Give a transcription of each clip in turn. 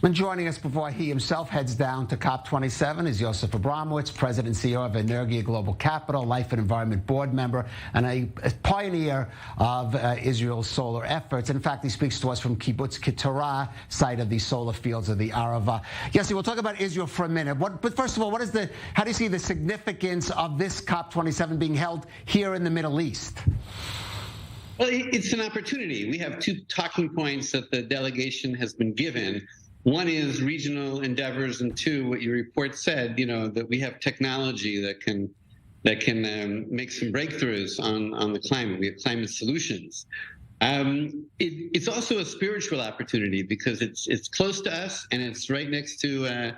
And joining us before he himself heads down to COP27 is Yossi Abramowitz, President and CEO of Energia Global Capital, Life and Environment Board member, and a pioneer of Israel's solar efforts. In fact, he speaks to us from Kibbutz Keturah, site of the solar fields of the Arava. Yossi, we'll talk about Israel for a minute. But first of all, how do you see the significance of this COP27 being held here in the Middle East? Well, it's an opportunity. We have two talking points that the delegation has been given. One is regional endeavors, and two, what your report said, that we have technology that can make some breakthroughs on the climate. We have climate solutions. It's also a spiritual opportunity because it's close to us and it's right next to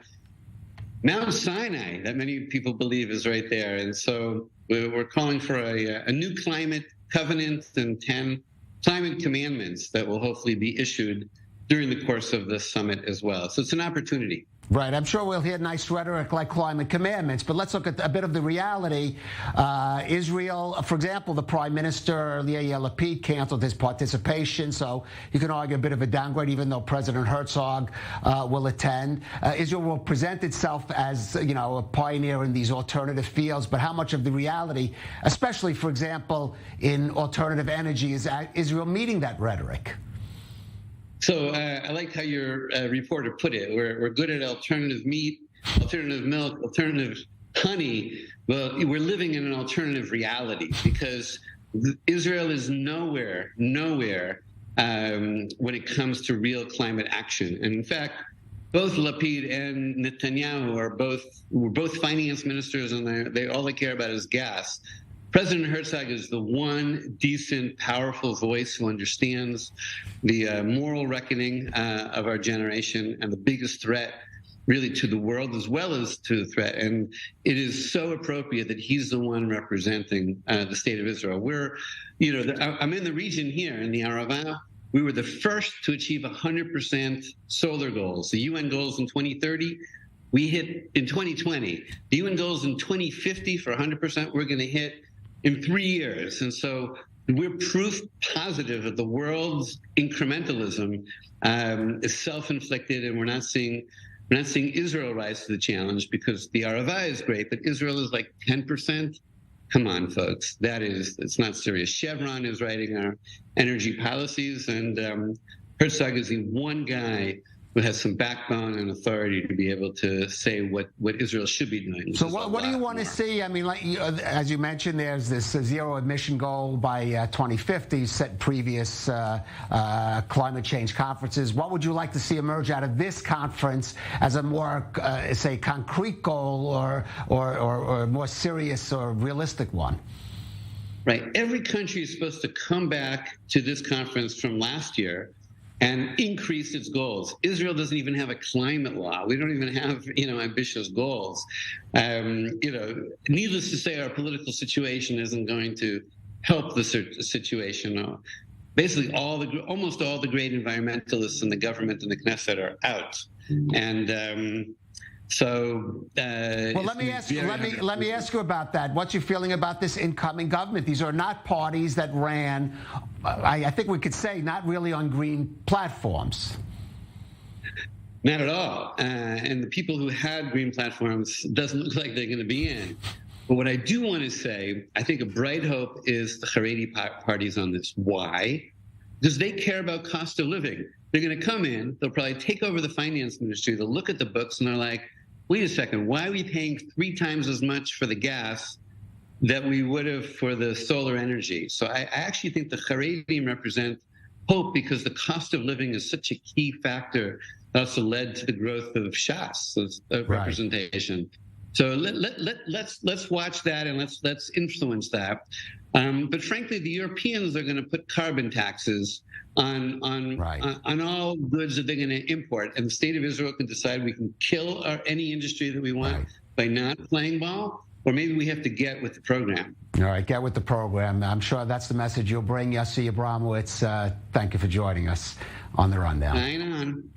Mount Sinai that many people believe is right there. And so we're calling for a new climate covenant and 10 climate commandments that will hopefully be issued during the course of this summit as well. So it's an opportunity. Right. I'm sure we'll hear nice rhetoric like climate commandments, but let's look at a bit of the reality. Israel, for example, the Prime Minister, Yair Lapid, canceled his participation, so you can argue a bit of a downgrade, even though President Herzog will attend. Israel will present itself as, a pioneer in these alternative fields, but how much of the reality, especially, for example, in alternative energy, is Israel meeting that rhetoric? So I like how your reporter put it. We're good at alternative meat, alternative milk, alternative honey. Well, we're living in an alternative reality because Israel is nowhere when it comes to real climate action. And in fact, both Lapid and Netanyahu were both finance ministers, and all they care about is gas. President Herzog is the one decent, powerful voice who understands the moral reckoning of our generation and the biggest threat really to the world as well as to the threat. And it is so appropriate that he's the one representing the state of Israel. I'm in the region here in the Arava. We were the first to achieve 100% solar goals. The UN goals in 2030, we hit in 2020. The UN goals in 2050 for 100%, we're going to hit in 3 years. And so we're proof positive that the world's incrementalism is self-inflicted, and we're not seeing Israel rise to the challenge because the Arava is great, but Israel is like 10%. Come on, folks. It's not serious. Chevron is writing our energy policies, and Herzog is the one guy who has some backbone and authority to be able to say what Israel should be doing. So what do you want to see? I mean, as you mentioned, there's this zero emission goal by 2050 set in previous climate change conferences. What would you like to see emerge out of this conference as a more, say, concrete goal or a more serious or realistic one? Right. Every country is supposed to come back to this conference from last year and increase its goals. Israel doesn't even have a climate law. We don't even have, ambitious goals. Needless to say, our political situation isn't going to help the situation. Basically, almost all the great environmentalists in the government and the Knesset are out. And well, let me ask you about that. What's your feeling about this incoming government? These are not parties that ran, I think we could say, not really on green platforms. Not at all. And the people who had green platforms doesn't look like they're going to be in. But what I do want to say, I think a bright hope is the Haredi parties on this. Why? Because they care about cost of living. They're going to come in, they'll probably take over the finance ministry, they'll look at the books, and they're like, wait a second, why are we paying 3 times as much for the gas that we would have for the solar energy? So I actually think the Haredim represent hope because the cost of living is such a key factor that also led to the growth of Shas, representation. So let's watch that and let's influence that. But frankly, the Europeans are going to put carbon taxes on all goods that they're going to import, and the state of Israel can decide we can kill any industry that we want by not playing ball, or maybe we have to get with the program. All right, get with the program. I'm sure that's the message you'll bring. Yossi Abramowitz, thank you for joining us on The Rundown. Right on.